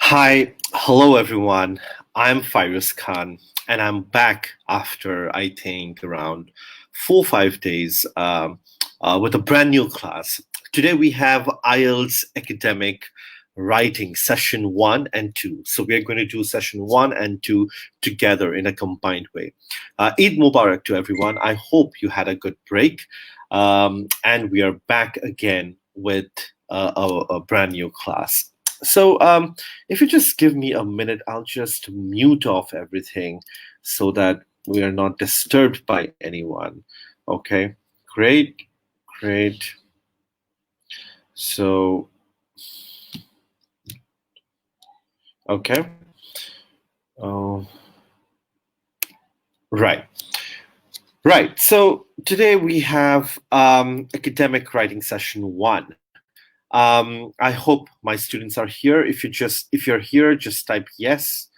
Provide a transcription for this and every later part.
Hi, hello everyone. I'm Fyruz Khan, and I'm back after I think around 4 or 5 days with a brand new class. Today we have IELTS academic writing session 1 and 2. So we are going to do session 1 and 2 together in a combined way. Eid Mubarak to everyone. I hope you had a good break. And we are back again with a brand new class. So, if you just give me a minute, I'll just mute off everything so that we are not disturbed by anyone. Okay, great, great. So, okay. Oh, right, right. So today we have academic writing session 1. I hope my students are here. If you're here, just type yes,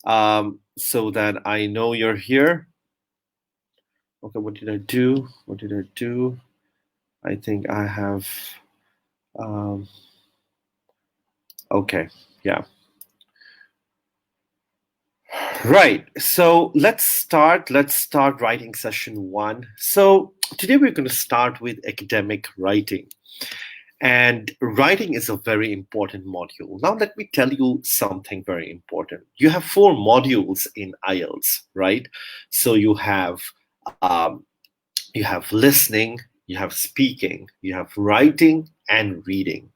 so that I know you're here. Okay, what did I do? What did I do? I think I have. Um, okay, yeah. Right. So let's start. Let's start writing session 1. So today we're going to start with academic writing. And writing is a very important module. Now, let me tell you something very important. You have 4 modules in IELTS, right? So um, you have listening, you have speaking, you have writing, and reading.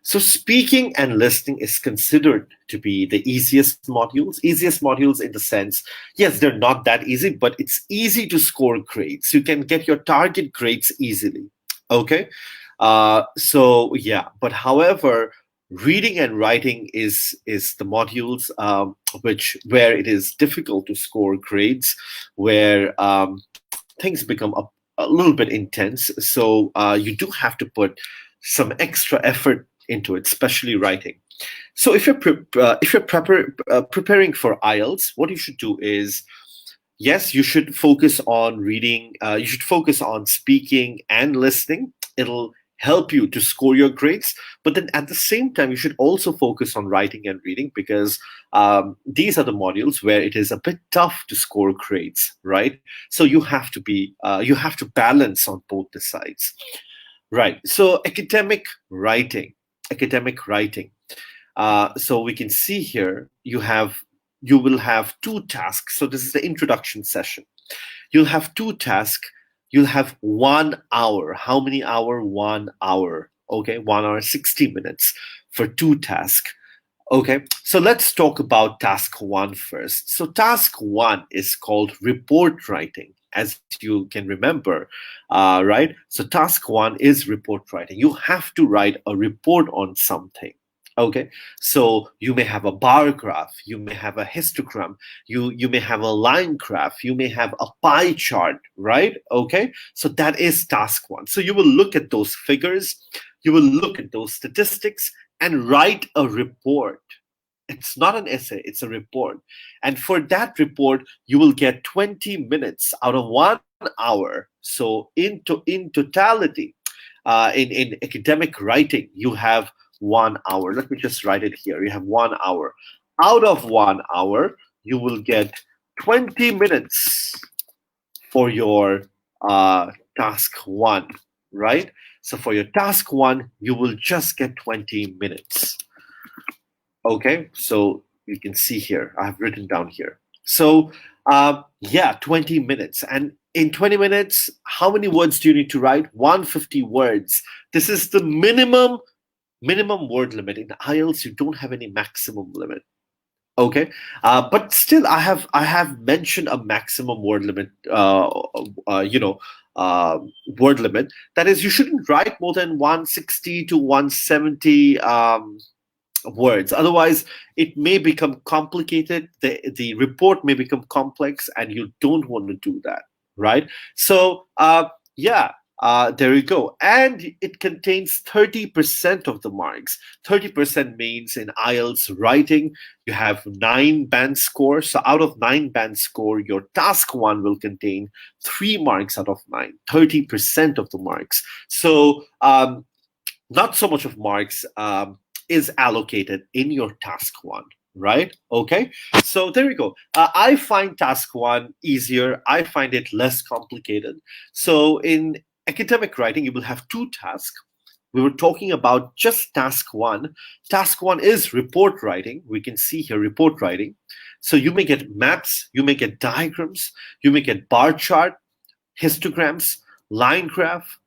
So speaking and listening is considered to be the easiest modules in the sense, yes, they're not that easy, but it's easy to score grades. You can get your target grades easily. Okay. So yeah, but however, reading and writing is the modules which where it is difficult to score grades, where things become a little bit intense. So you do have to put some extra effort into it, especially writing. So if you're preparing for IELTS, what you should do is, yes, you should focus on reading. You should focus on speaking and listening. It'll help you to score your grades. But then at the same time, you should also focus on writing and reading, because these are the modules where it is a bit tough to score grades, right? So you have to balance on both the sides. Right. So academic writing. So we can see here you will have 2 tasks. So this is the introduction session. You'll have 2 tasks. You'll have 1 hour. How many hour? 1 hour. Okay, 1 hour, 60 minutes for 2 tasks. Okay, so let's talk about task 1 first. So task 1 is called report writing, as you can remember, right? So task 1 is report writing. You have to write a report on something. Okay, so you may have a bar graph, you may have a histogram, you may have a line graph, you may have a pie chart, right? Okay, so that is task 1. So you will look at those figures, you will look at those statistics, and write a report. It's not an essay, it's a report. And for that report, you will get 20 minutes out of 1 hour. So in totality, in academic writing, you have 1 hour. Let me just write it here. You have 1 hour. Out of 1 hour, you will get 20 minutes for your task 1, right? So for your task 1, you will just get 20 minutes. Okay, so you can see here, I've written down here. So yeah, 20 minutes. And in 20 minutes, how many words do you need to write? 150 words. This is the minimum word limit. In IELTS, you don't have any maximum limit. Okay, but still, I have mentioned a maximum word limit. Word limit. That is, you shouldn't write more than 160 to 170 words. Otherwise, it may become complicated. The report may become complex, and you don't want to do that, right? So yeah. There you go. And it contains 30% of the marks. 30% means in IELTS writing, you have 9 band score. So out of 9 band score, your task 1 will contain 3 marks out of 9, 30% of the marks. So not so much of marks is allocated in your task one, right? Okay, so there we go. I find task one easier. I find it less complicated. So in academic writing, you will have two tasks. We were talking about just task one. Task one is report writing. We can see here report writing. So you may get maps, you may get diagrams, you may get bar chart, histograms, line graph,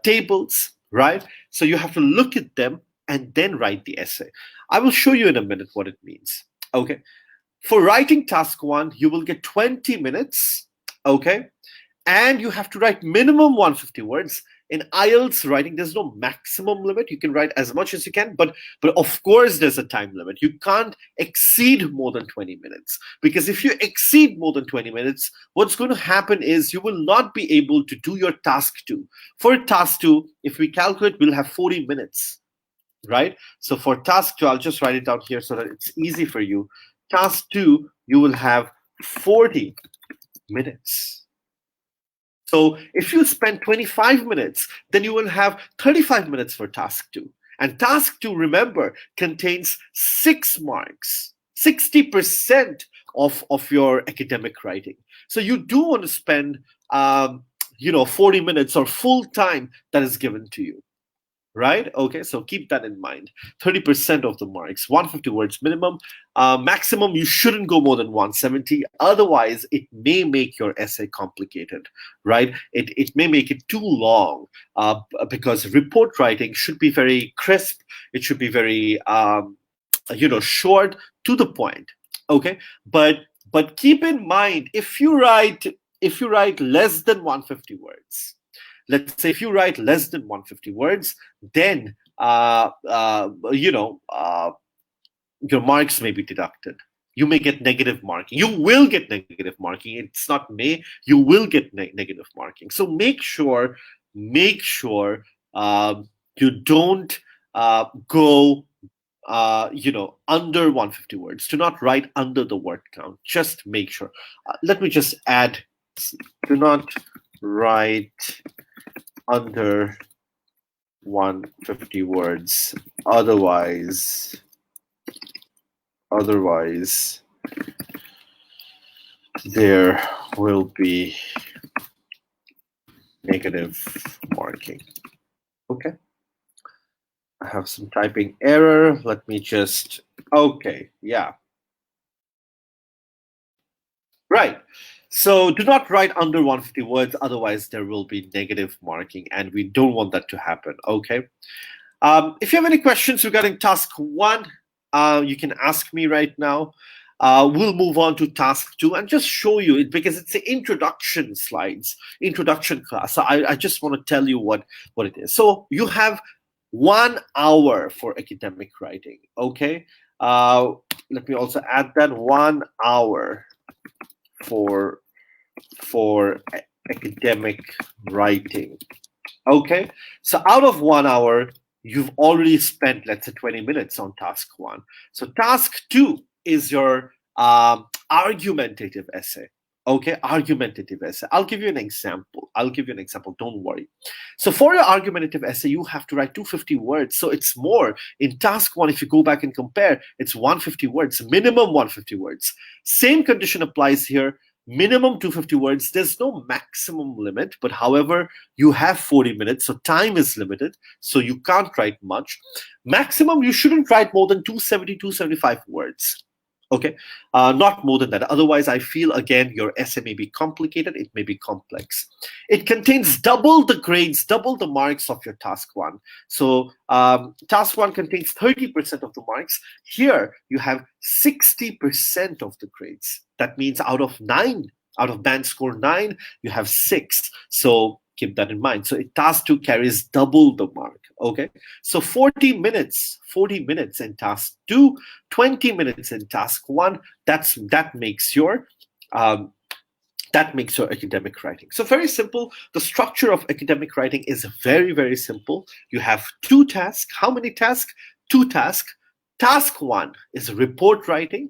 tables, right? So you have to look at them and then write the essay. I will show you in a minute what it means. Okay. For writing task one, you will get 20 minutes. Okay. And you have to write minimum 150 words. In Ielts writing, there's no maximum limit. You can write as much as you can, but of course there's a time limit. You can't exceed more than 20 minutes, because if you exceed more than 20 minutes, what's going to happen is you will not be able to do your task two. For task two, if we calculate, we'll have 40 minutes, right? So for task two, I'll just write it down here so that it's easy for you. Task two, you will have 40 minutes. So if you spend 25 minutes, then you will have 35 minutes for task two. And task two, remember, contains 6 marks, 60% of your academic writing. So you do want to spend 40 minutes or full time that is given to you. Right? Okay, so keep that in mind. 30% of the marks, 150 words minimum. Maximum, you shouldn't go more than 170. Otherwise, it may make your essay complicated, right? It may make it too long because report writing should be very crisp. It should be very, short, to the point. Okay, but keep in mind, if you write less than 150 words, let's say if you write less than 150 words, then your marks may be deducted. You may get negative marking. You will get negative marking. It's not may. You will get negative marking. So make sure you don't go under 150 words. Do not write under the word count. Just make sure. Let me just add. Do not write under 150 words. Otherwise there will be negative marking. Okay. I have some typing error. Let me just, okay, yeah. Right. So do not write under 150 words, otherwise there will be negative marking, and we don't want that to happen, okay? If you have any questions regarding task one, you can ask me right now. We'll move on to task two and just show you it, because it's the introduction slides, introduction class. So I just want to tell you what it is. So you have 1 hour for academic writing, okay? Let me also add that 1 hour for academic writing. Okay, so out of 1 hour, you've already spent, let's say, 20 minutes on task one. So task two is your argumentative essay. Okay, argumentative essay. I'll give you an example. Don't worry. So for your argumentative essay, you have to write 250 words. So it's more. In task one, if you go back and compare, it's 150 words, minimum 150 words. Same condition applies here. Minimum 250 words. There's no maximum limit, but however, you have 40 minutes, so time is limited, so you can't write much. Maximum, you shouldn't write more than 270, 275 words. Okay, not more than that. Otherwise, I feel, again, your essay may be complicated, it may be complex. It contains double the grades, double the marks of your task one. So task one contains 30% of the marks. Here, you have 60% of the grades. That means out of band score 9, you have 6. So keep that in mind. So task 2 carries double the mark. Okay, so 40 minutes in task 2, 20 minutes in task 1. That makes your academic writing. So very simple. The structure of academic writing is very, very simple. You have 2 tasks. How many tasks? 2 tasks. Task 1 is report writing.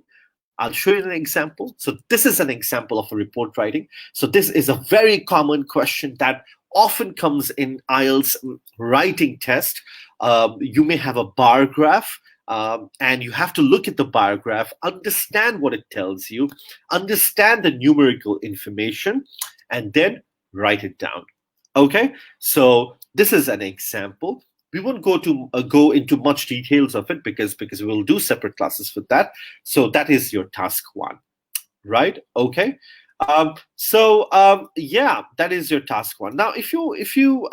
I'll show you an example. So this is an example of a report writing. So this is a very common question that often comes in IELTS writing test. You may have a bar graph, and you have to look at the bar graph, understand what it tells you, understand the numerical information, and then write it down. Okay, so this is an example. We won't go into much details of it because we will do separate classes for that. So that is your task one, right? Okay. Yeah, that is your task one. Now, if you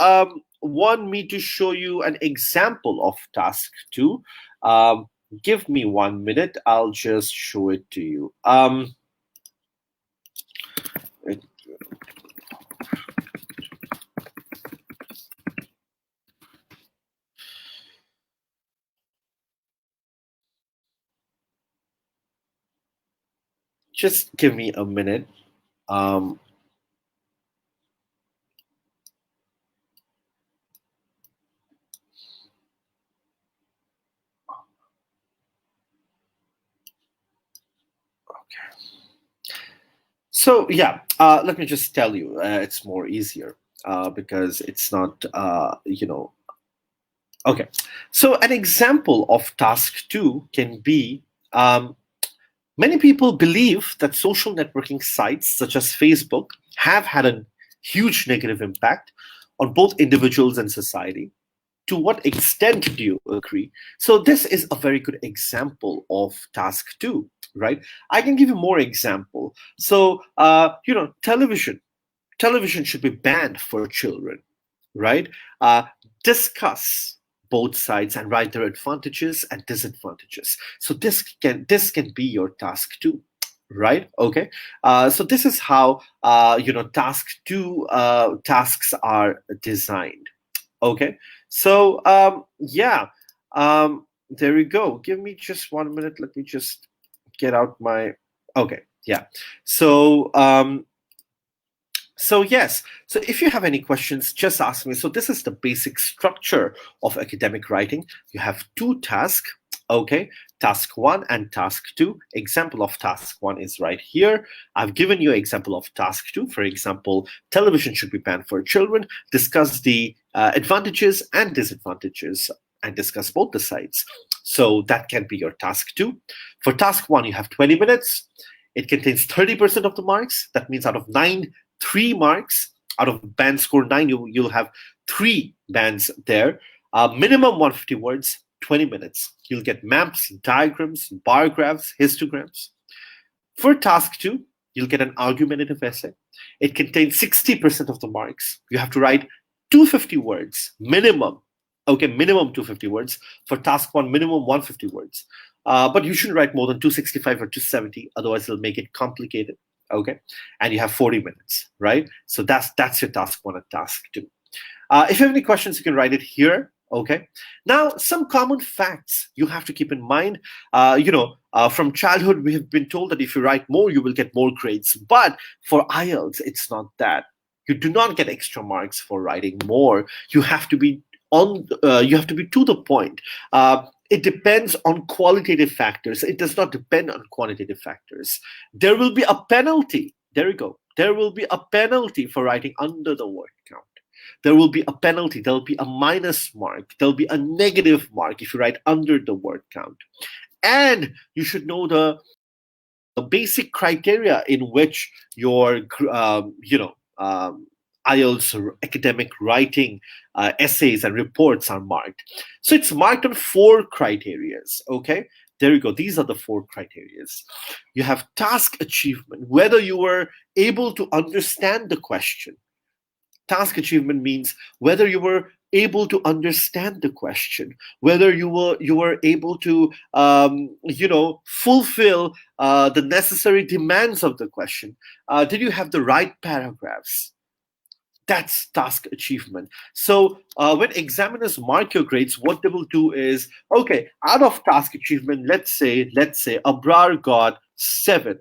want me to show you an example of task two, um, give me 1 minute. I'll just show it to you. Just give me a minute. Um, So yeah, let me just tell you, it's more easier because it's not, okay. So an example of task two can be many people believe that social networking sites such as Facebook have had a huge negative impact on both individuals and society. To what extent do you agree? So this is a very good example of task two, right? I can give you more example. So television should be banned for children, right? Discuss both sides and write their advantages and disadvantages. So this can be your task two, right? Okay. So this is how task two tasks are designed. Okay. So yeah, there we go. Give me just 1 minute. Let me just get out my. Okay. Yeah. So yes, so if you have any questions, just ask me. So this is the basic structure of academic writing. You have two tasks, okay, task one and task two. Example of task one is right here. I've given you example of task two. For example, television should be banned for children. Discuss the advantages and disadvantages and discuss both the sides. So that can be your task two. For task one, you have 20 minutes. It contains 30% of the marks. That means out of 3 marks. Out of band score 9, you'll have 3 bands there. Minimum 150 words, 20 minutes. You'll get maps, diagrams, bar graphs, histograms. For task 2, you'll get an argumentative essay. It contains 60% of the marks. You have to write 250 words, minimum. Okay, minimum 250 words. For task 1, minimum 150 words. But you shouldn't write more than 265 or 270, otherwise it'll make it complicated. Okay, and you have 40 minutes, right? So that's your task 1 and task 2. If you have any questions, you can write it here. Okay. Now, some common facts you have to keep in mind. From childhood, we have been told that if you write more, you will get more grades. But for IELTS, it's not that. You do not get extra marks for writing more. You have to be you have to be to the point. It depends on qualitative factors. It does not depend on quantitative factors. There will be a penalty. There you go. There will be a penalty for writing under the word count. There will be a penalty. There will be a minus mark. There will be a negative mark if you write under the word count. And you should know the basic criteria in which your IELTS academic writing essays and reports are marked. So it's marked on 4 criterias. Okay, there you go. These are the 4 criterias. You have task achievement, whether you were able to understand the question. Task achievement means whether you were able to understand the question, whether you were able to fulfill the necessary demands of the question. Did you have the right paragraphs? That's task achievement. So when examiners mark your grades, what they will do is, okay, out of task achievement, let's say Abrar got 7.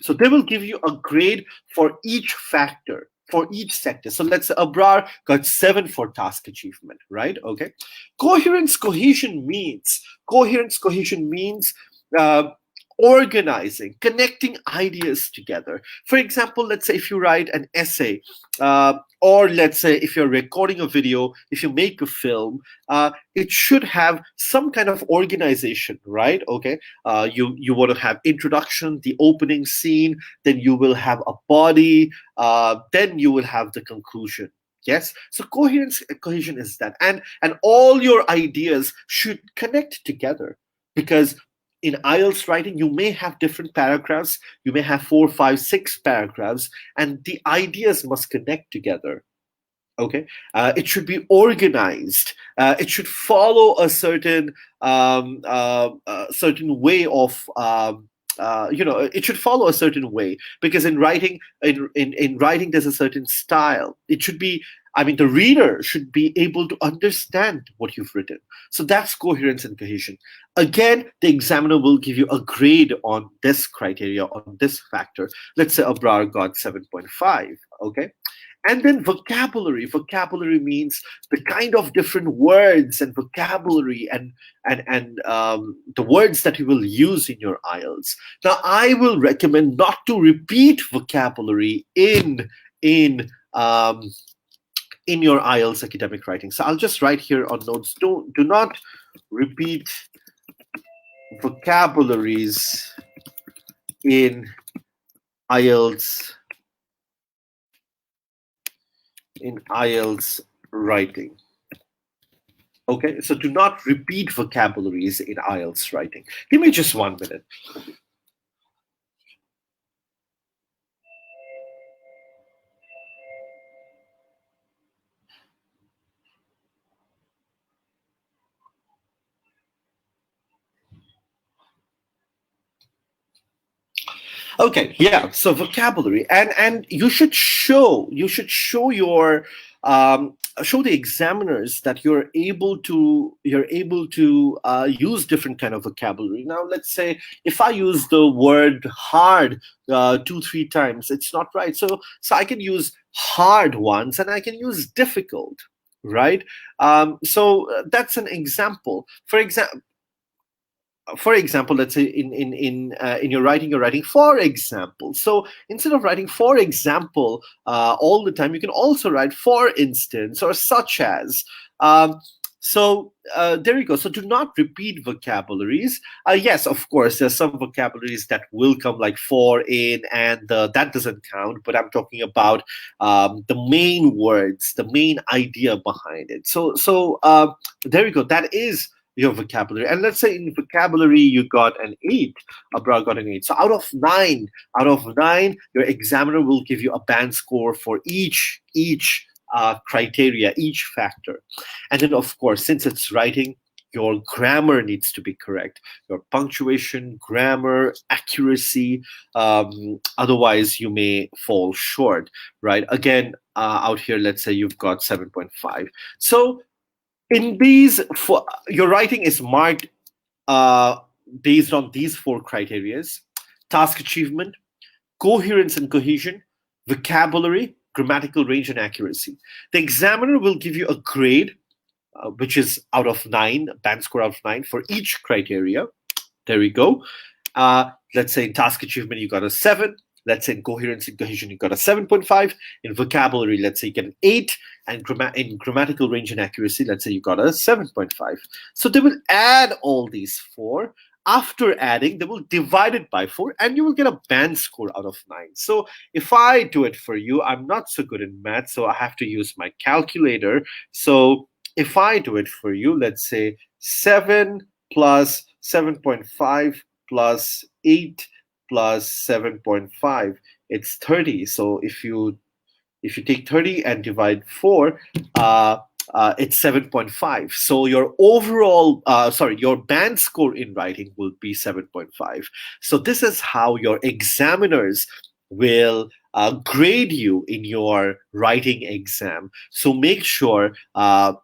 So they will give you a grade for each factor, for each sector. So let's say Abrar got 7 for task achievement, right? Okay. Coherence cohesion means organizing, connecting ideas together. For example, let's say if you write an essay, or let's say if you're recording a video, if you make a film, it should have some kind of organization, right? Okay, you want to have introduction, the opening scene, then you will have a body, then you will have the conclusion. Yes, so coherence cohesion is that, and all your ideas should connect together, because in IELTS writing you may have different paragraphs, you may have 4, 5, 6 paragraphs, and the ideas must connect together. Okay, it should be organized, it should follow a certain way of it should follow a certain way, because in writing, in writing there's a certain style. It should be, I mean, the reader should be able to understand what you've written. So that's coherence and cohesion. Again, the examiner will give you a grade on this criteria, on this factor. Let's say Abrar got 7.5. Okay, and then vocabulary. Vocabulary means the kind of different words and vocabulary, and the words that you will use in your IELTS. Now, I will recommend not to repeat vocabulary in your IELTS academic writing. So I'll just write here on notes: do not repeat vocabularies in IELTS writing. Okay, so do not repeat vocabularies in IELTS writing. Give me just 1 minute. Okay, yeah. So vocabulary, and you should show your show the examiners that you're able to use different kind of vocabulary. Now, let's say if I use the word hard 2, 3 times, it's not right. So I can use hard once, and I can use difficult, right? So that's an example. For example, let's say in your writing, you're writing for example. So instead of writing for example all the time, you can also write for instance or such as. So there you go. So do not repeat vocabularies. Yes, of course, there's some vocabularies that will come like for, in, and that doesn't count. But I'm talking about the main words, the main idea behind it. So there you go. That is your vocabulary. And let's say in vocabulary you got an 8, Abrar got an 8. So out of nine, your examiner will give you a band score for each criteria, each factor. And then, of course, since it's writing, your grammar needs to be correct. Your punctuation, grammar, accuracy. Otherwise, you may fall short, right? Again, out here, let's say you've got 7.5. So in these, your writing is marked uh, based on these 4 criterias: task achievement, coherence and cohesion, vocabulary, grammatical range, and accuracy. The examiner will give you a grade, which is out of 9, band score out of 9 for each criteria. There we go. Let's say in task achievement, you got a 7. Let's say in coherence and cohesion, you got a 7.5. In vocabulary, let's say you get an 8. And in grammatical range and accuracy, let's say you got a 7.5. So they will add all these 4. After adding, they will divide it by 4, and you will get a band score out of 9. So if I do it for you, I'm not so good in math, so I have to use my calculator. So if I do it for you, let's say 7 plus 7.5 plus 8 plus 7.5, it's 30. So if you take 30 and divide 4, it's 7.5. So your overall, your band score in writing will be 7.5. So this is how your examiners will grade you in your writing exam. So make sure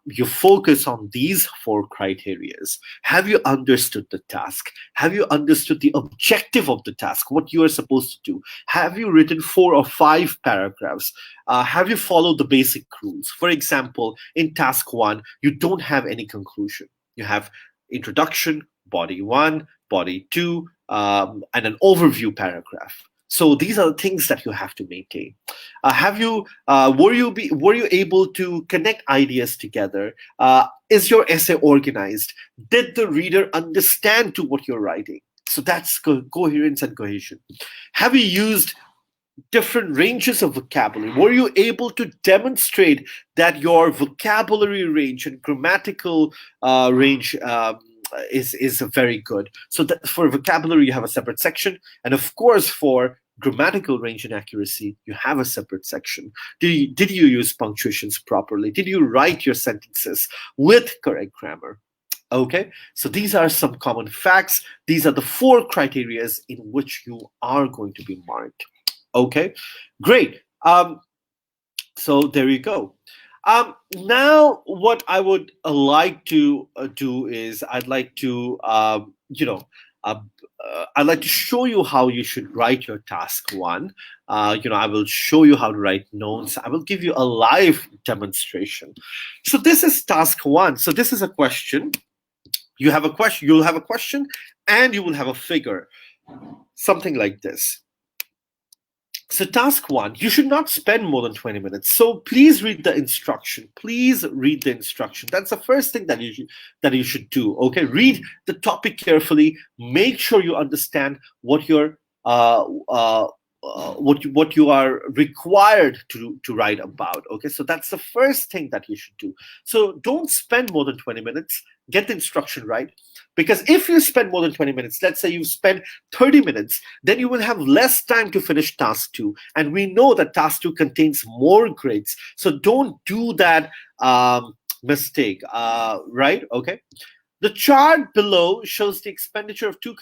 you focus on these 4 criterias. Have you understood the task? Have you understood the objective of the task, what you are supposed to do? Have you written 4 or 5 paragraphs? Have you followed the basic rules? For example, in task 1, you don't have any conclusion. You have introduction, body 1, body 2, and an overview paragraph. So these are the things that you have to maintain. Were you able to connect ideas together? Is your essay organized? Did the reader understand to what you're writing? So that's coherence and cohesion. Have you used different ranges of vocabulary? Were you able to demonstrate that your vocabulary range and grammatical range is very good? So that for vocabulary, you have a separate section, and of course, for grammatical range and accuracy, you have a separate section. Did you use punctuations properly? Did you write your sentences with correct grammar? Okay, so these are some common facts. These are the 4 criterias in which you are going to be marked. Okay, great. So there you go. Now, what I would like to do is I'd like to, I'd like to show you how you should write your task 1. I will show you how to write notes. I will give you a live demonstration. So this is task 1. So this is a question. You have a question. You'll have a question, and you will have a figure, something like this. So task 1, you should not spend more than 20 minutes. So please read the instruction. Please read the instruction. That's the first thing that you should do. Okay, read the topic carefully. Make sure you understand what you're what you are required to write about. Okay, so that's the first thing that you should do. So don't spend more than 20 minutes. Get the instruction right. Because if you spend more than 20 minutes, let's say you spend 30 minutes, then you will have less time to finish task 2. And we know that task 2 contains more grades. So don't do that mistake, right? Okay. The chart below shows the expenditure of 2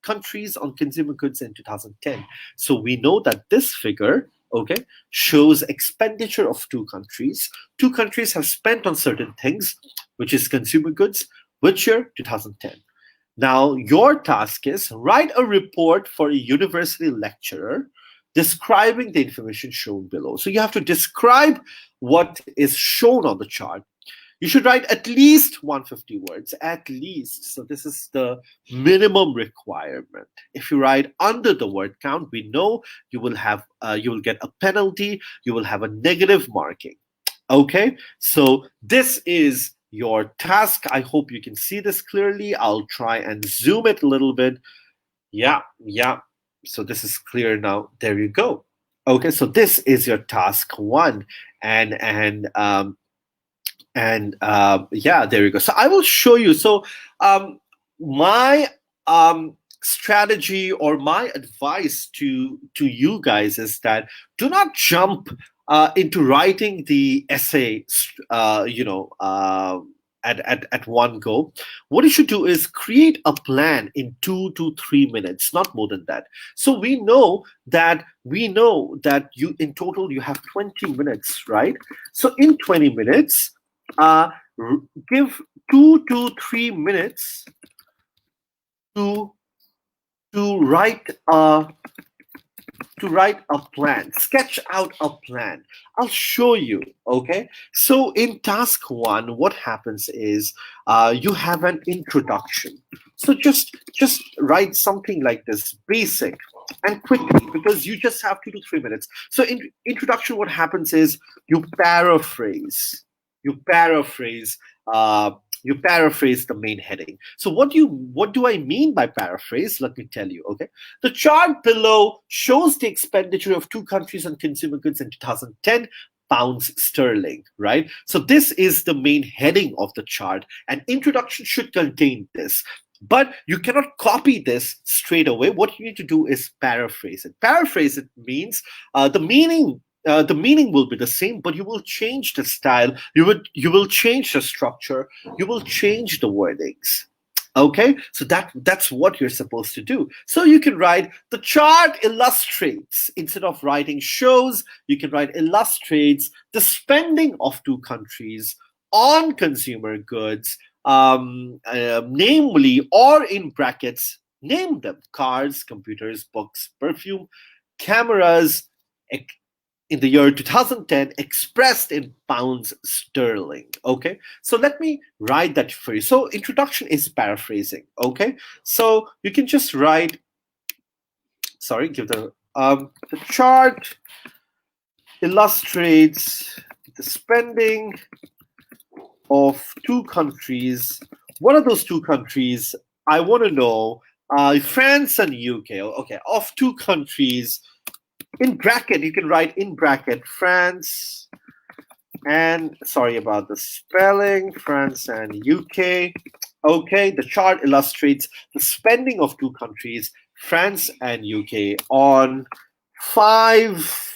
countries on consumer goods in 2010. So we know that this figure, okay, shows expenditure of 2 countries. 2 countries have spent on certain things, which is consumer goods. Which year? 2010. Now, your task is write a report for a university lecturer describing the information shown below. So you have to describe what is shown on the chart. You should write at least 150 words, at least. So this is the minimum requirement. If you write under the word count, we know you will get a penalty. You will have a negative marking. Okay, so this is your task. I hope you can see this clearly. I'll try and zoom it a little bit. Yeah. So this is clear now. There you go. Okay, so this is your task 1, and yeah, there you go. So I will show you. So my strategy or my advice to you guys is that do not jump into writing the essay, at one go. What you should do is create a plan in 2 to 3 minutes, not more than that. So we know that you in total you have 20 minutes, right? So in 20 minutes, give 2 to 3 minutes to write a plan, sketch out a plan. I'll show you. Okay, so in task 1, what happens is you have an introduction. So just write something like this, basic and quickly, because you just have 2 to 3 minutes. So in introduction, what happens is you paraphrase the main heading. So what do I mean by paraphrase? Let me tell you. Okay, the chart below shows the expenditure of 2 countries on consumer goods in 2010, pounds sterling, right? So this is the main heading of the chart, and introduction should contain this. But you cannot copy this straight away. What you need to do is paraphrase it. Paraphrase it means the meaning will be the same, but you will change the style. You will change the structure. You will change the wordings. Okay, so that's what you're supposed to do. So you can write the chart illustrates, instead of writing shows. You can write illustrates the spending of 2 countries on consumer goods, namely, or in brackets, name them: cars, computers, books, perfume, cameras, in the year 2010, expressed in pounds sterling. Okay, so let me write that for you. So introduction is paraphrasing. Okay, so you can just write the chart illustrates the spending of two countries. What are those two countries? I want to know. France and UK. Okay, of two countries. In bracket, you can write in bracket France and sorry about the spelling, France and UK. Okay, the chart illustrates the spending of two countries, France and UK, five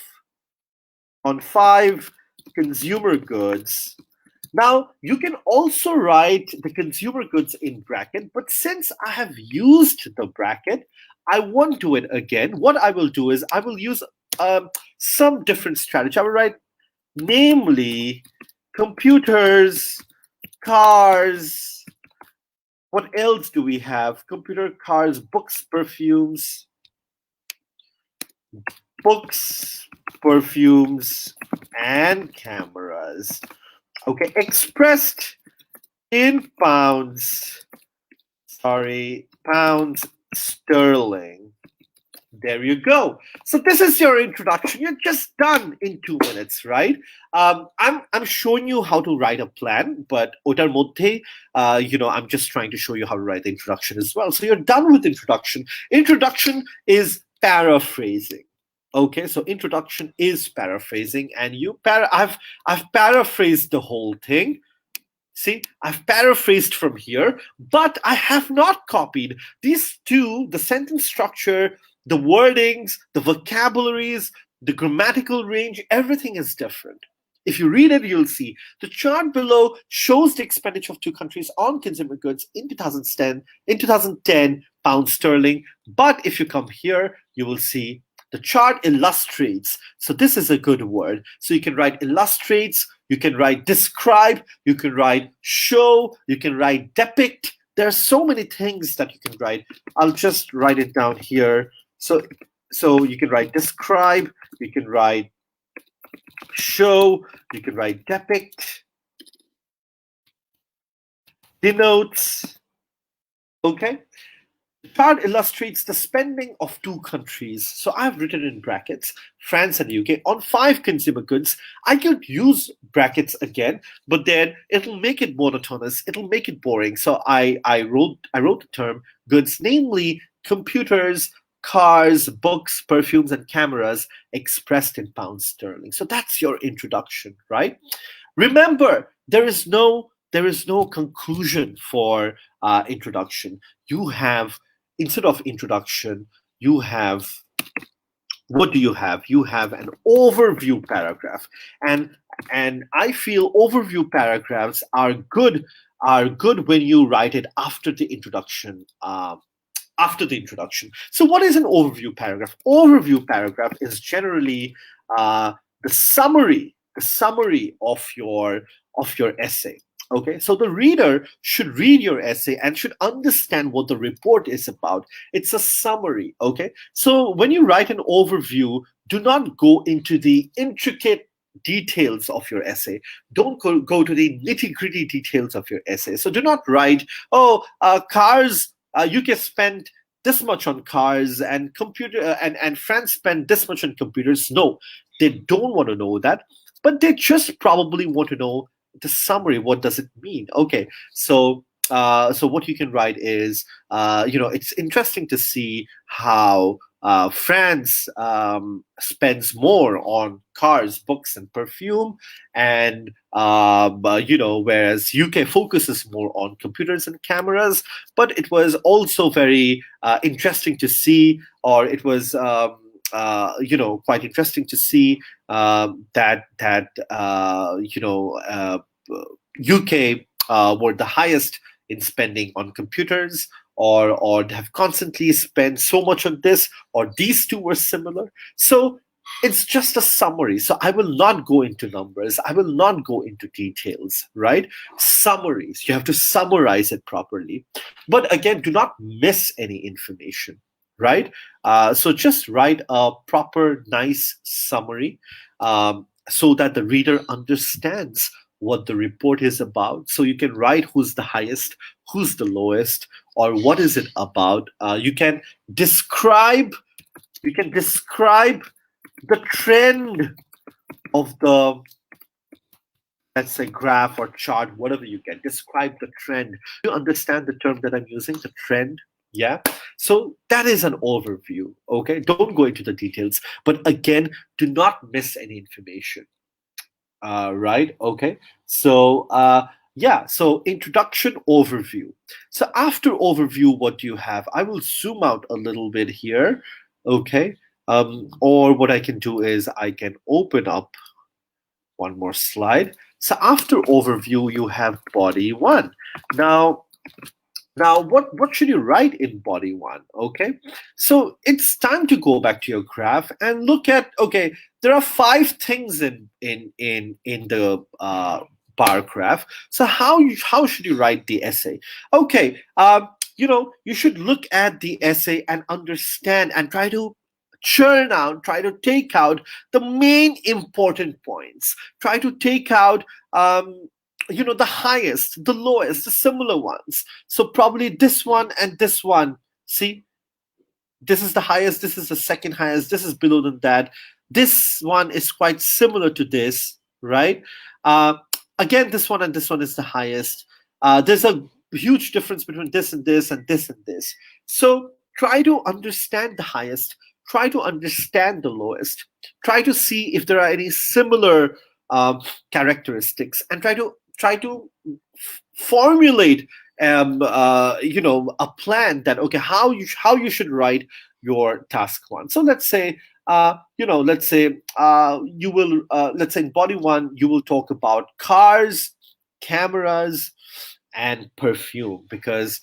on five consumer goods. Now, you can also write the consumer goods in bracket, but since I have used the bracket, I won't do it again. What I will do is I will use some different strategy. I will write namely computers, cars. What else do we have? Computer, cars, books, perfumes, and cameras. Okay, expressed in pounds. Pounds sterling. There you go. So this is your introduction. You're just done in 2 minutes, right? I'm showing you how to write a plan, but otar moddhe, I'm just trying to show you how to write the introduction as well. So you're done with introduction. Introduction is paraphrasing. Okay, so introduction is paraphrasing, and I've paraphrased the whole thing. See, I've paraphrased from here, but I have not copied these two, the sentence structure, the wordings, the vocabularies, the grammatical range, everything is different. If you read it, you'll see the chart below shows the expenditure of two countries on consumer goods in 2010 pounds sterling. But if you come here, you will see the chart illustrates. So this is a good word. So you can write illustrates, you can write describe, you can write show, you can write depict. There are so many things that you can write. I'll just write it down here. So you can write describe, you can write show, you can write depict, denotes. Okay. The chart illustrates the spending of two countries. So I've written in brackets, France and UK, on 5 consumer goods. I could use brackets again, but then it'll make it monotonous. It'll make it boring. So I wrote the term goods, namely computers, cars, books, perfumes, and cameras expressed in pounds sterling. So that's your introduction, right? Remember, there is no conclusion for introduction. You have, instead of introduction, you have, what do you have? You have an overview paragraph, and I feel overview paragraphs are good when you write it after the introduction. So what is an overview paragraph? Overview paragraph is generally the summary of your essay. Okay, so the reader should read your essay and should understand what the report is about. It's a summary. Okay, so when you write an overview, do not go into the intricate details of your essay. Don't go to the nitty-gritty details of your essay. So do not write, cars, UK spent this much on cars, and computer and France spent this much on computers. No, they don't want to know that, but they just probably want to know the summary. What does it mean? Okay, so what you can write is, it's interesting to see how France spends more on cars, books, and perfume, and whereas UK focuses more on computers and cameras. But it was also very interesting to see, or it was quite interesting to see that UK were the highest in spending on computers, or have constantly spent so much on this, or these two were similar. So it's just a summary. So I will not go into numbers. I will not go into details, right? Summaries. You have to summarize it properly. But again, do not miss any information, right? So just write a proper, nice summary so that the reader understands what the report is about. So you can write who's the highest, who's the lowest, or what is it about. You can describe You can describe the trend of the, let's say, graph or chart, whatever you get. Describe the trend. You understand the term that I'm using, the trend? Yeah. So that is an overview. Okay. Don't go into the details. But again, do not miss any information. Right. Okay. So, yeah. So, introduction, overview. So, after overview, what do you have? I will zoom out a little bit here. Okay. Or what I can do is I can open up one more slide. So, after overview, you have body one. Now, what should you write in body one? Okay, so it's time to go back to your graph and look at. Okay, there are five things in the bar graph. So how should you write the essay? Okay, you should look at the essay and understand and try to churn out, try to take out the main important points. Try to take out the highest, the lowest, the similar ones. So probably this one and this one. See, this is the highest, this is the second highest, this is below than that. This one is quite similar to this, right? Uh, Again, this one and this one is the highest. There's a huge difference between this and this and this and this. So try to understand the highest, try to understand the lowest, try to see if there are any similar characteristics, and try to formulate a plan that, okay, how you should write your task one. So you will, let's say in body one you will talk about cars, cameras, and perfume, because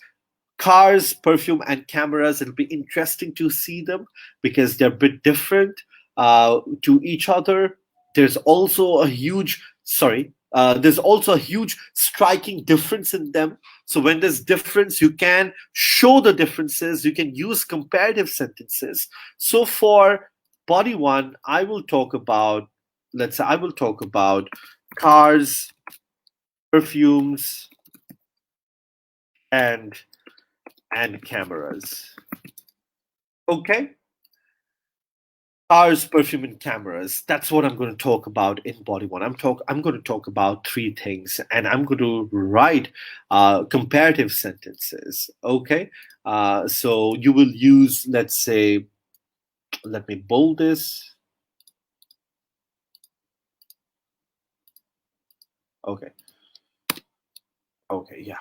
cars, perfume, and cameras, it'll be interesting to see them because they're a bit different to each other. There's also a huge, sorry, there's also a huge striking difference in them. So when there's difference, you can show the differences. You can use comparative sentences. So for body one, I will talk about, let's say, I will talk about cars, perfumes, and cameras. Okay, cars, perfume, and cameras. That's what I'm going to talk about in body one. I'm going to talk about three things, and I'm going to write comparative sentences. Okay, so you will use, let's say, let me bold this. Okay. Okay. Yeah.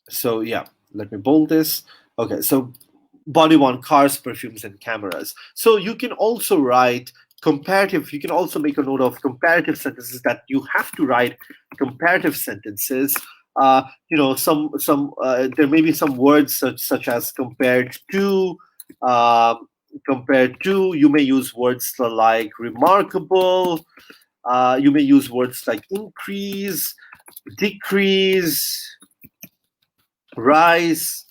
So yeah, let me bold this. Okay. So body one, cars, perfumes, and cameras. So you can also write comparative, you can also make a note of comparative sentences, that you have to write comparative sentences. There may be some words such as uh, compared to. You may use words like remarkable. You may use words like increase, decrease, rise.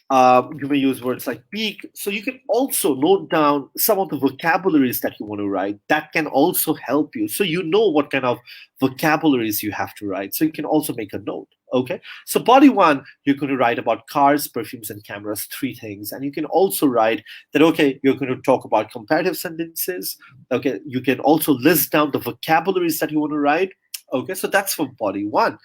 You may use words like peak. So you can also note down some of the vocabularies that you want to write. That can also help you. So you know what kind of vocabularies you have to write. So you can also make a note. Okay. So body one, you're going to write about cars, perfumes, and cameras, three things. And you can also write that, okay, you're going to talk about comparative sentences. Okay. You can also list down the vocabularies that you want to write. Okay. So that's for body one.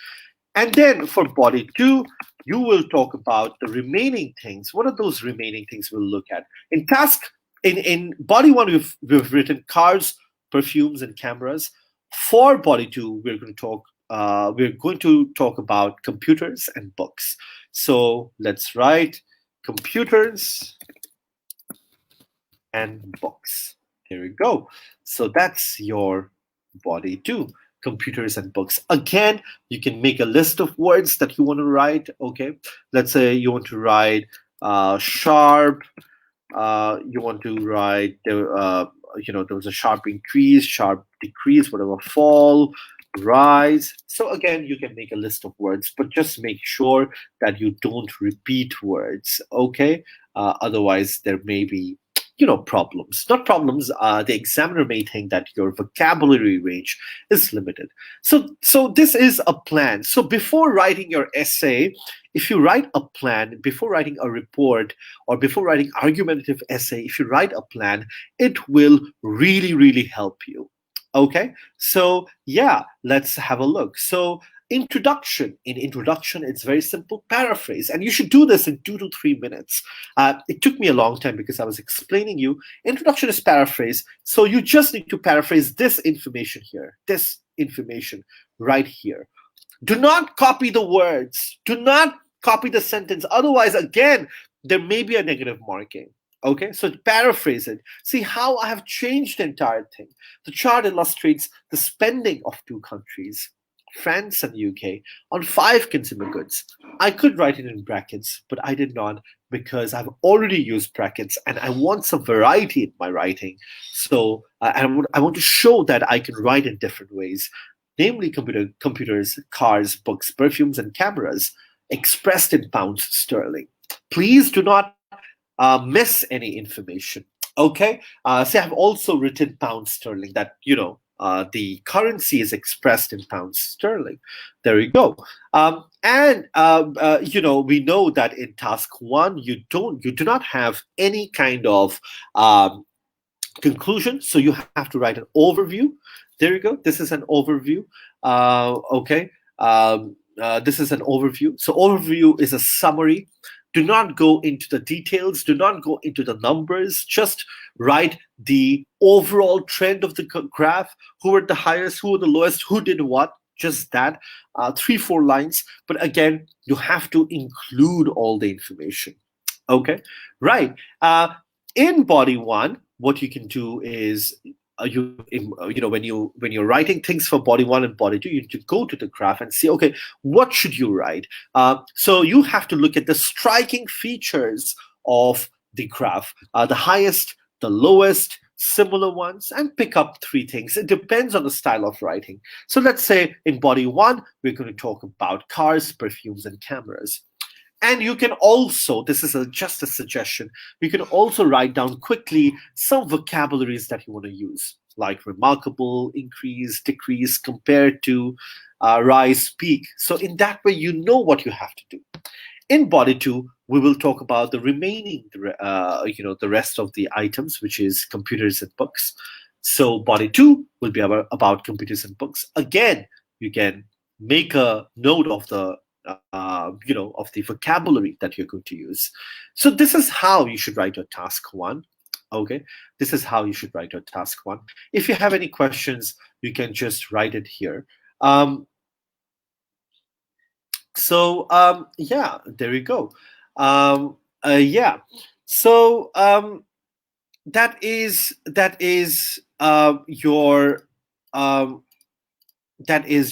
And then for body two, you will talk about the remaining things. What are those remaining things we'll look at? In body one, we've written cars, perfumes, and cameras. For body two, we're going to talk about computers and books. So let's write computers and books. Here we go. So that's your body two, computers and books. Again, you can make a list of words that you want to write. Okay, let's say you want to write sharp. You want to write there was a sharp increase, sharp decrease, whatever, fall, rise. So again, you can make a list of words, but just make sure that you don't repeat words. Okay, otherwise there may be problems. Not problems. The examiner may think that your vocabulary range is limited. So this is a plan. So before writing your essay, if you write a plan, before writing a report or before writing argumentative essay, if you write a plan, it will really, really help you. Okay, so yeah, let's have a look. So introduction. In introduction, it's very simple. Paraphrase, and you should do this in 2 to 3 minutes. It took me a long time because I was explaining you. Introduction is paraphrase, so you just need to paraphrase this information here, this information right here. Do not copy the words. Do not copy the sentence. Otherwise, again, there may be a negative marking. Okay, so paraphrase it. See how I have changed the entire thing. The chart illustrates the spending of two countries, France and UK, on 5 consumer goods. I could write it in brackets, but I did not because I've already used brackets and I want some variety in my writing. So I want to show that I can write in different ways, namely computers, cars, books, perfumes, and cameras, expressed in pounds sterling. Please do not miss any information. Okay, see, I've also written pounds sterling. That the currency is expressed in pounds sterling. There you go. And we know that in task one, you do not have any kind of conclusion, so you have to write an overview. There you go. This is an overview. Okay. This is an overview. So overview is a summary. Do not go into the details. Do not go into the numbers. Just write the overall trend of the graph. Who were the highest? Who were the lowest? Who did what? Just that. 3-4 lines. But again, you have to include all the information. Okay. Right. In body one, what you can do is when you're writing things for body one and body two, you need to go to the graph and see, okay, what should you write? So you have to look at the striking features of the graph, the highest, the lowest, similar ones, and pick up 3 things. It depends on the style of writing. So let's say in body one, we're going to talk about cars, perfumes, and cameras. And you can also, this is just a suggestion, you can also write down quickly some vocabularies that you want to use, like remarkable, increase, decrease, compared to, rise, peak. So in that way, you know what you have to do. In body two, we will talk about the remaining, the rest of the items, which is computers and books. So body two will be about computers and books. Again, you can make a note of the of the vocabulary that you're going to use. So this is how you should write your task one. Okay, this is how you should write your task one. If you have any questions, you can just write it here. Yeah, there you go. Yeah, so that is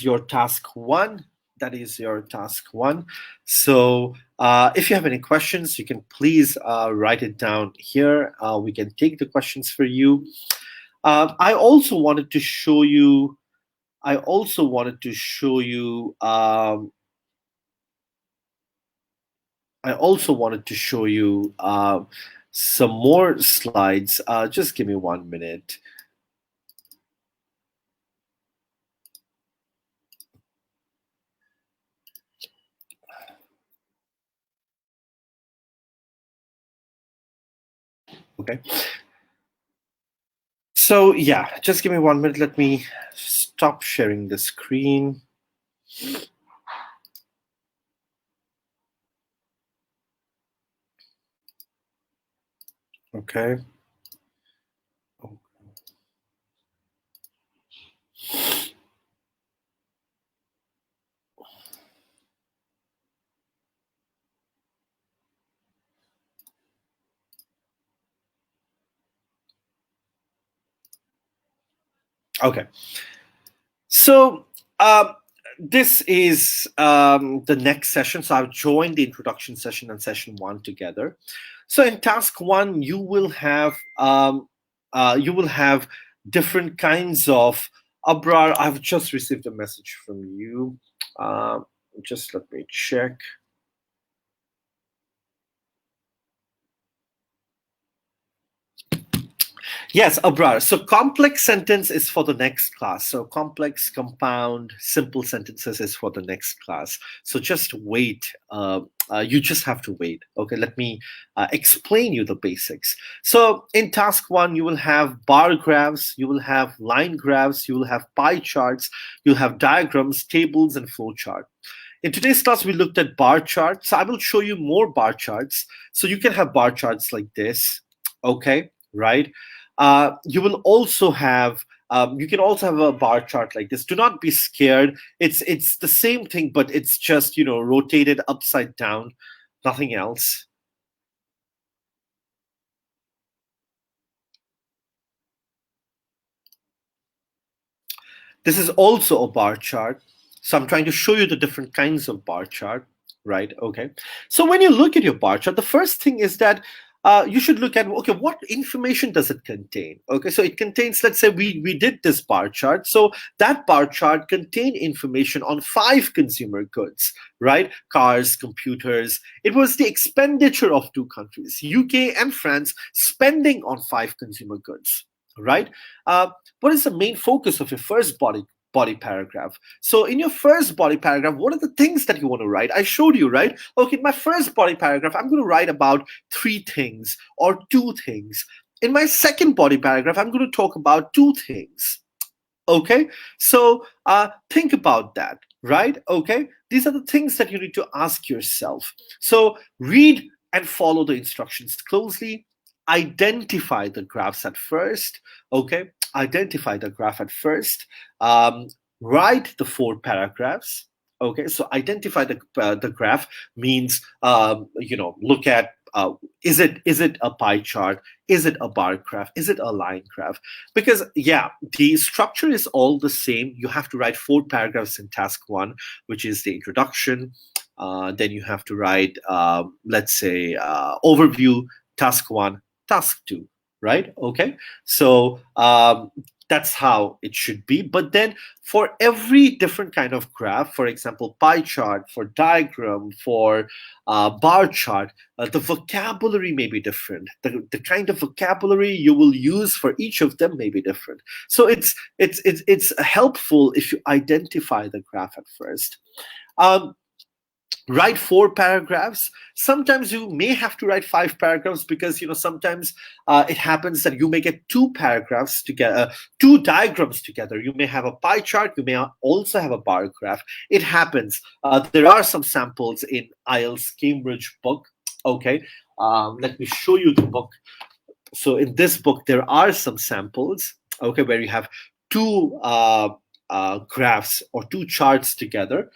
your task one. That is your task one. So if you have any questions, you can please write it down here. We can take the questions for you. I also wanted to show you. I also wanted to show you. I also wanted to show you some more slides. Just give me 1 minute. Okay. So yeah, just give me 1 minute. Let me stop sharing the screen. Okay. Okay. So this is the next session. So I've joined the introduction session and session one together. So in task one, you will have different kinds of. Abrar, I've just received a message from you. Just let me check. Yes, Abrar. So complex sentence is for the next class. So complex, compound, simple sentences is for the next class. So just wait. You just have to wait. Okay, let me explain you the basics. So in task one, you will have bar graphs, you will have line graphs, you will have pie charts, you'll have diagrams, tables, and flow chart. In today's class, we looked at bar charts. I will show you more bar charts. So you can have bar charts like this. Okay, right? You will also have you can also have a bar chart like this. Do not be scared. It's the same thing, but it's just rotated upside down, nothing else. This is also a bar chart. So I'm trying to show you the different kinds of bar chart, right? Okay. So when you look at your bar chart, the first thing is that you should look at, okay, what information does it contain? Okay, so it contains, let's say we did this bar chart. So that bar chart contained information on 5 consumer goods, right? Cars, computers. It was the expenditure of 2 countries, UK and France, spending on 5 consumer goods, right? What is the main focus of your first body paragraph? So in your first body paragraph, what are the things that you want to write? I showed you, right? Okay, in my first body paragraph, I'm going to write about 3 things or 2 things. In my second body paragraph, I'm going to talk about 2 things. Okay, so think about that, right? Okay, these are the things that you need to ask yourself. So read and follow the instructions closely. Identify the graphs at first. Okay, identify the graph at first. um, Write the 4 paragraphs. Okay, so identify the graph means look at, is it a pie chart, is it a bar graph, is it a line graph? Because yeah, the structure is all the same. You have to write 4 paragraphs in task one, which is the introduction. Then you have to write, let's say, overview, task one, task two, right? Okay, so that's how it should be. But then for every different kind of graph, for example, pie chart, for diagram, for bar chart, the vocabulary may be different. The kind of vocabulary you will use for each of them may be different. So it's helpful if you identify the graph at first. Um, Write 4 paragraphs. Sometimes you may have to write 5 paragraphs, because sometimes it happens that you may get 2 paragraphs together, 2 diagrams together. You may have a pie chart, you may also have a bar graph. It happens. There are some samples in Ielts Cambridge book. Okay, let me show you the book. So in this book there are some samples, okay, where you have two graphs or 2 charts together.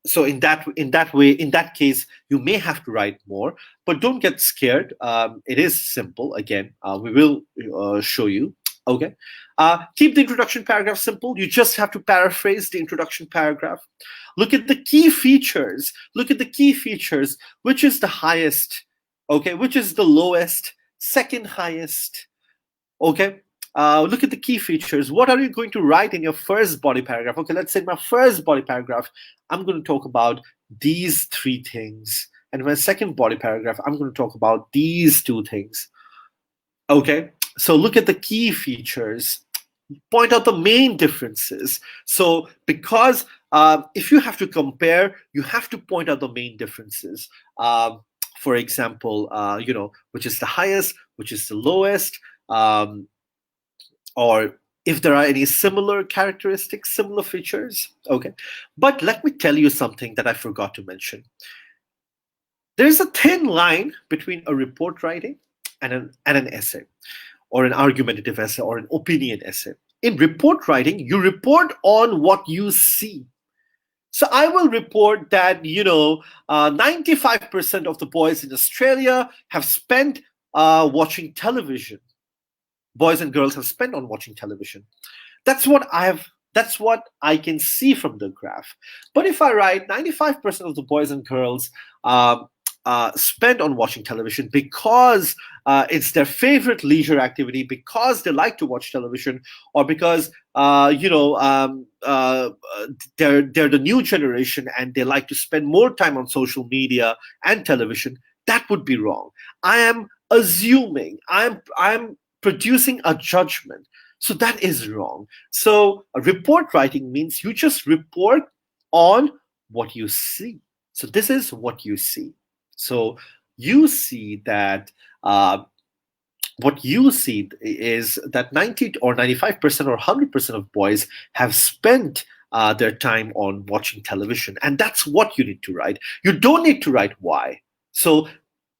So in that way, in that case, you may have to write more, but don't get scared. It is simple. Again, we will show you. Okay, keep the introduction paragraph simple. You just have to paraphrase the introduction paragraph. Look at the key features. Look at the key features. Which is the highest? Okay, which is the lowest? Second highest? Okay, look at the key features. What are you going to write in your first body paragraph? Okay, let's say in my first body paragraph, I'm going to talk about these 3 things. And in my second body paragraph, I'm going to talk about these 2 things. Okay, so look at the key features. Point out the main differences. So because if you have to compare, you have to point out the main differences. For example, which is the highest, which is the lowest, or if there are any similar characteristics, similar features. Okay, but let me tell you something that I forgot to mention. There's a thin line between a report writing and an essay, or an argumentative essay, or an opinion essay. In report writing, you report on what you see. So I will report that 95% of the boys in Australia have spent watching television. Boys and girls have spent on watching television. That's what I can see from the graph. But if I write 95% of the boys and girls spend on watching television because it's their favorite leisure activity, because they like to watch television, or because they're the new generation and they like to spend more time on social media and television, that would be wrong. I am assuming, I'm producing a judgment. So that is wrong. So report writing means you just report on what you see. So this is what you see. So you see that what you see is that 90 or 95% or 100% of boys have spent their time on watching television. And that's what you need to write. You don't need to write why. So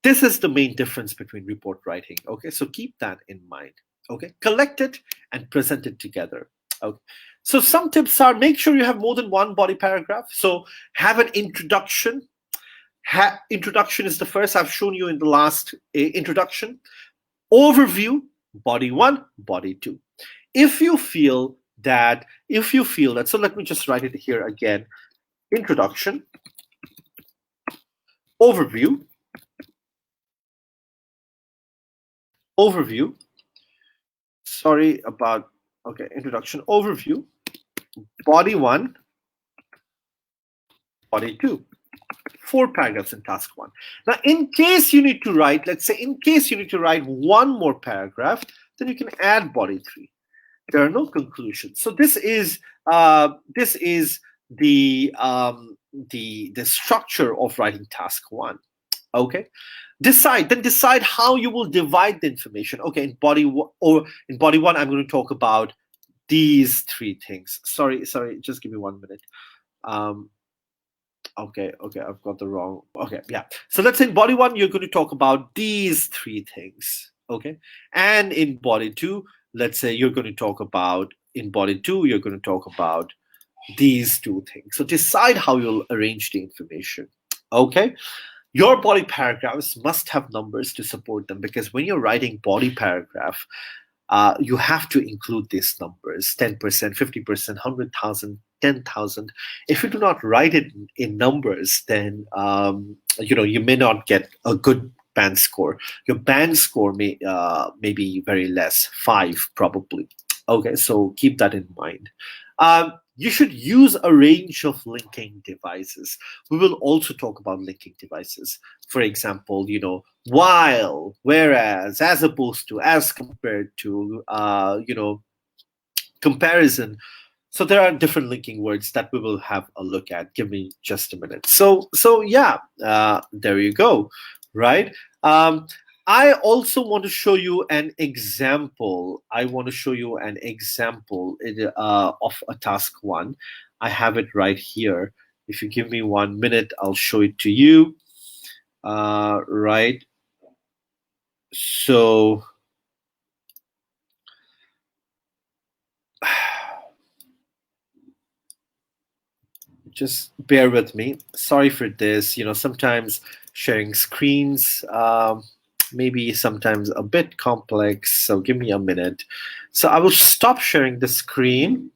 this is the main difference between report writing. Okay, so keep that in mind. Okay, collect it and present it together. Okay. So some tips are, make sure you have more than one body paragraph. So have an introduction. Introduction is the first. I've shown you in the last introduction. Overview, body one, body two. If you feel that, so let me just write it here again. Introduction, overview, sorry about, okay, introduction, overview, body one, body two. 4 paragraphs in task one. Now, in case you need to write, let's say, in case you need to write one more paragraph, then you can add body three. There are no conclusions. So this is the structure of writing task one. Okay, decide how you will divide the information. Okay, in body one, I'm going to talk about these 3 things. Sorry, just give me 1 minute. Okay, I've got the wrong. Okay, yeah. So let's say in body one, you're going to talk about these 3 things. Okay, and in body two, let's say you're going to talk about, in body two, you're going to talk about these 2 things. So decide how you'll arrange the information. Okay, your body paragraphs must have numbers to support them, because when you're writing body paragraph, you have to include these numbers: 10%, 50%, 100,000, 10,000. If you do not write it in numbers, then you may not get a good band score. Your band score may be very less, 5 probably. Okay, so keep that in mind. You should use a range of linking devices. We will also talk about linking devices. For example, while, whereas, as opposed to, as compared to, comparison. So there are different linking words that we will have a look at. Give me just a minute. So yeah, there you go, right? I also want to show you an example. Of a task one. I have it right here. If you give me 1 minute, I'll show it to you. Right. So just bear with me. Sorry for this. Sometimes sharing screens maybe sometimes a bit complex. So give me a minute. So I will stop sharing the screen.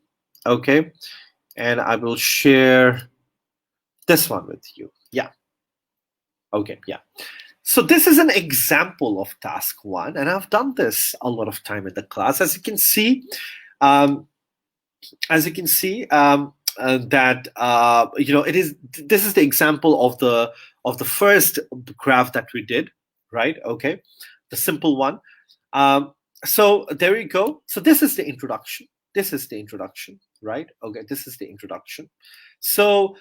Okay. And I will share this one with you. Yeah. Okay. Yeah. So this is an example of task one. And I've done this a lot of time in the class. As you can see, this is the example of the first graph that we did, right? Okay, the simple one. So there you go. So this is the introduction. Right? Okay, this is the introduction. So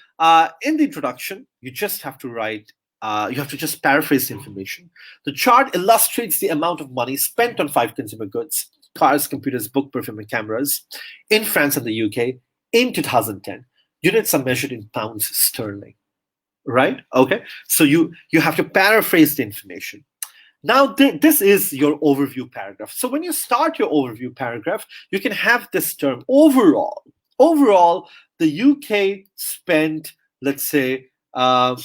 in the introduction, you just have to write. You have to just paraphrase the information. The chart illustrates the amount of money spent on 5 consumer goods: cars, computers, book, perfume, and cameras in France and the UK in 2010. Units are measured in pounds sterling, right? Okay, so you have to paraphrase the information. Now, this is your overview paragraph. So when you start your overview paragraph, you can have this term: overall. Overall, the UK spent, let's say, overall,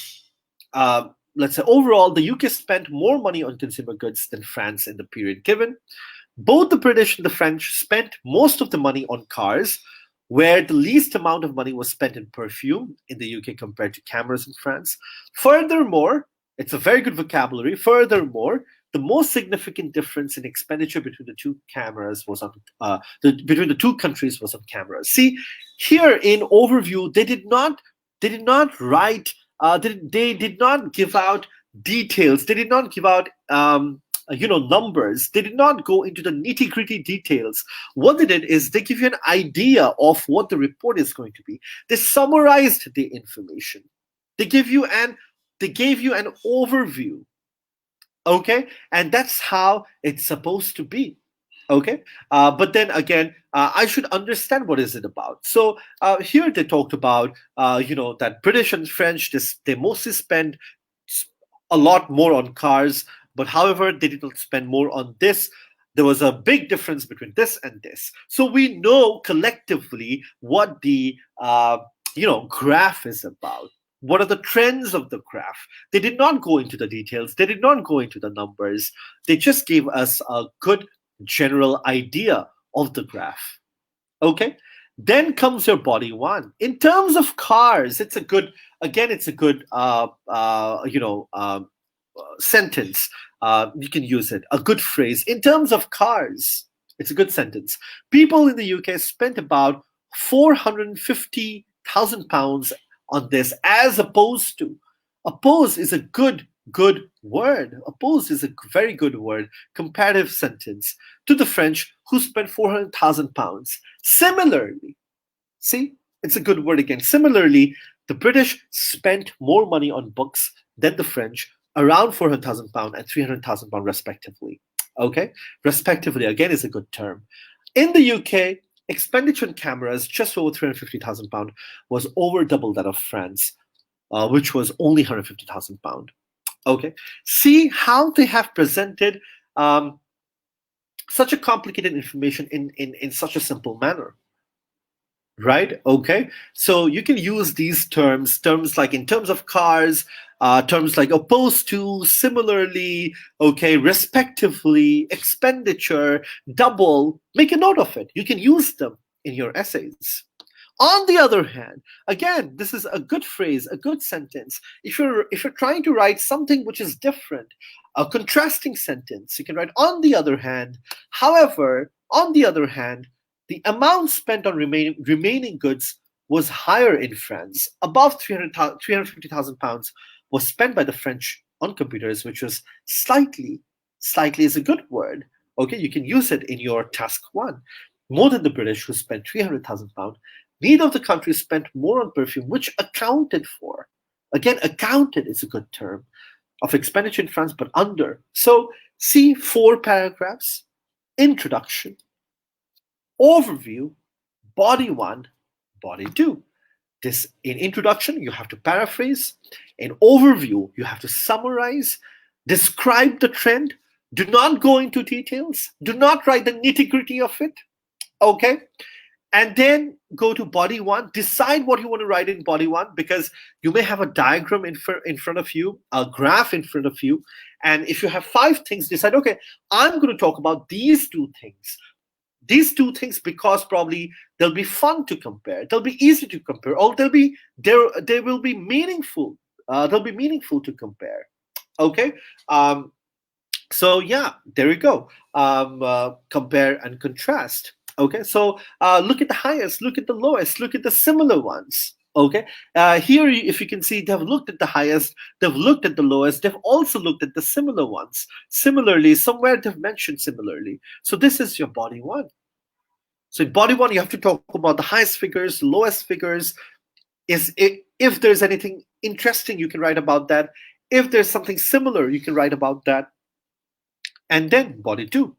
the UK spent more money on consumer goods than France in the period given. Both the British and the French spent most of the money on cars, where the least amount of money was spent in perfume in the UK compared to cameras in France. Furthermore, it's a very good vocabulary. Furthermore, the most significant difference in expenditure between the 2 cameras was on between the 2 countries was on cameras. See, here in overview, they did not write. They did not give out details. They did not give out numbers. They did not go into the nitty-gritty details. What they did is they give you an idea of what the report is going to be. They summarized the information. They gave you an overview. Okay, and that's how it's supposed to be. Okay, but then again, I should understand what is it about. So here they talked about that British and French, they mostly spend a lot more on cars, but however they did not spend more on this. There was a big difference between this and this. So we know collectively what the graph is about. What are the trends of the graph? They did not go into the details. They did not go into the numbers. They just gave us a good general idea of the graph. Okay. Then comes your body one. In terms of cars, it's a good sentence. You can use it. A good phrase. In terms of cars, it's a good sentence. People in the UK spent about £450,000 on this, as opposed to. Oppose is a good word. Oppose is a very good word. Comparative sentence to the French, who spent £400,000. Similarly, see, it's a good word again. Similarly, the British spent more money on books than the French, around £400,000 and £300,000 respectively. Okay, respectively again is a good term. In the UK, expenditure on cameras, just over £350,000, was over double that of France, which was only £150,000. Okay, see how they have presented such a complicated information in such a simple manner, right? Okay, so you can use these terms like in terms of cars, terms like opposed to, similarly, okay, respectively, expenditure, double. Make a note of it. You can use them in your essays. On the other hand, again, this is a good phrase, a good sentence. If you're trying to write something which is different, a contrasting sentence, you can write on the other hand. However, on the other hand, the amount spent on remaining goods was higher in France. Above £350,000 was spent by the French on computers, which was slightly is a good word. Okay, you can use it in your task one. More than the British, who spent £300,000. Neither of the countries spent more on perfume, which accounted for. Again, accounted is a good term of expenditure in France, but under. So see 4 paragraphs: introduction, overview, body 1, body 2. This, in introduction, you have to paraphrase. In overview, you have to summarize, describe the trend. Do not go into details. Do not write the nitty-gritty of it. Okay? And then go to body 1. Decide what you want to write in body 1, because you may have a diagram in front of you, a graph in front of you. And if you have 5 things, decide, okay, I'm going to talk about these 2 things. These 2 things, because probably they'll be fun to compare. They'll be easy to compare, or they will be meaningful. They'll be meaningful to compare. Okay. So yeah, there we go. Compare and contrast. Okay. So look at the highest, look at the lowest, look at the similar ones. Okay. Here, if you can see, they've looked at the highest, they've looked at the lowest, they've also looked at the similar ones. Similarly, somewhere they've mentioned similarly. So this is your body 1. So in body 1, you have to talk about the highest figures, lowest figures. If there's anything interesting, you can write about that. If there's something similar, you can write about that. And then body 2.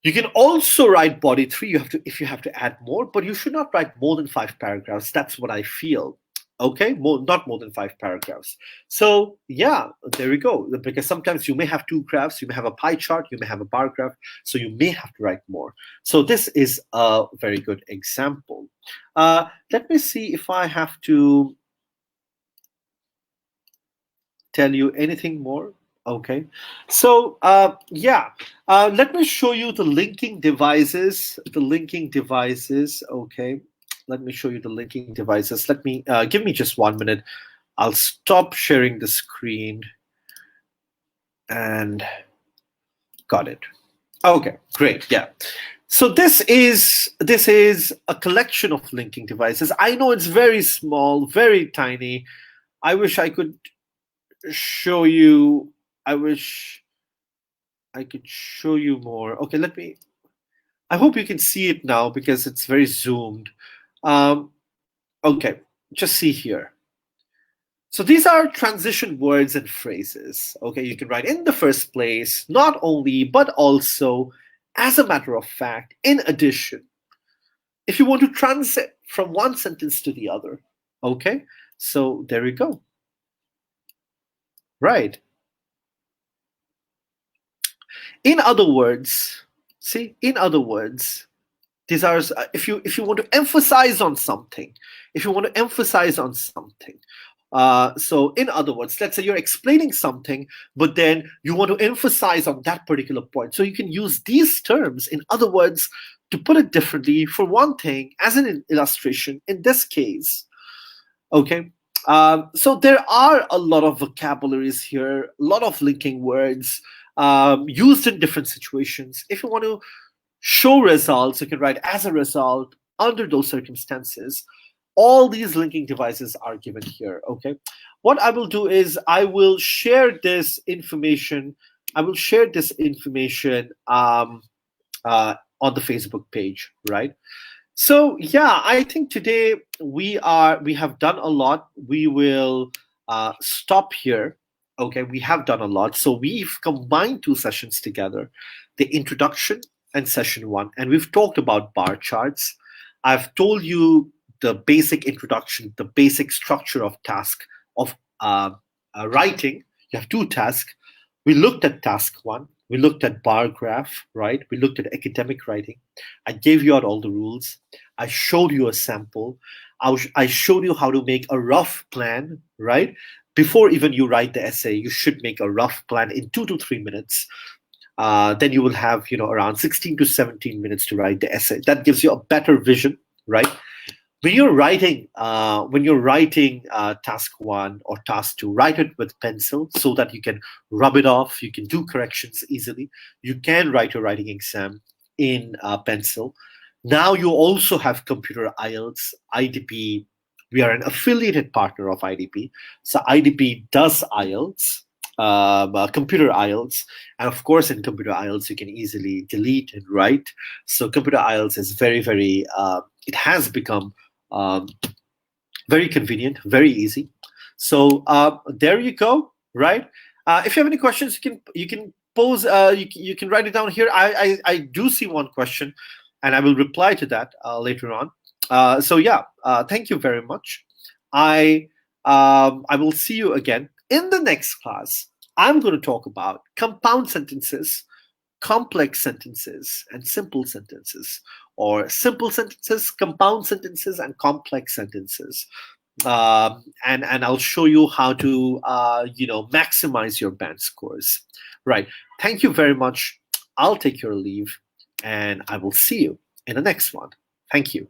You can also write body 3 if you have to add more, but you should not write more than 5 paragraphs. That's what I feel. Okay, not more than 5 paragraphs. So yeah, there we go. Because sometimes you may have 2 graphs, you may have a pie chart, you may have a bar graph, so you may have to write more. So this is a very good example. Let me see if I have to tell you anything more. Okay, so yeah, let me show you the linking devices. Okay, let me show you the linking devices. Let me give me just 1 minute. I'll stop sharing the screen. And got it. Okay, great. Yeah. So this is a collection of linking devices. I know it's very small, very tiny. I wish I could show you. I wish I could show you more. Okay, I hope you can see it now because it's very zoomed. Um, okay, just see here. So these are transition words and phrases. Okay, you can write in the first place, not only, but also, as a matter of fact, in addition, if you want to transit from one sentence to the other. Okay, so there you go. Right. In other words, see, in other words, these are if you want to emphasize on something, if you want to emphasize on something. So in other words, let's say you're explaining something, but then you want to emphasize on that particular point. So you can use these terms, in other words, to put it differently, for one thing, as an illustration, in this case, okay. So there are a lot of vocabularies here, a lot of linking words used in different situations. If you want to show results, you can write as a result, under those circumstances. All these linking devices are given here. Okay. What I will do is I will share this information. I will share this information on the Facebook page, right? So yeah, I think today we have done a lot. We will stop here. Okay, we have done a lot. So we've combined two sessions together, the introduction and session one, and we've talked about bar charts. I've told you the basic introduction, the basic structure of task of writing. You have two tasks. We looked at task one. We looked at bar graph, right? We looked at academic writing. I gave you out all the rules. I showed you a sample. I showed you how to make a rough plan, right? Before even you write the essay, you should make a rough plan in 2 to 3 minutes. Then you will have, around 16 to 17 minutes to write the essay. That gives you a better vision, right? When you're writing task one or task two, write it with pencil so that you can rub it off. You can do corrections easily. You can write a writing exam in pencil. Now you also have computer IELTS, IDP. We are an affiliated partner of IDP. So IDP does IELTS, computer IELTS. And of course, in computer IELTS, you can easily delete and write. So computer IELTS is very, very, it has become very convenient, very easy. So there you go, right? If you have any questions, you can pose. You can write it down here. I do see one question, and I will reply to that later on. So yeah, thank you very much. I will see you again in the next class. I'm going to talk about compound sentences, complex sentences, and simple sentences, or simple sentences, compound sentences, and complex sentences. And I'll show you how to maximize your band scores. Right. Thank you very much. I'll take your leave, and I will see you in the next one. Thank you.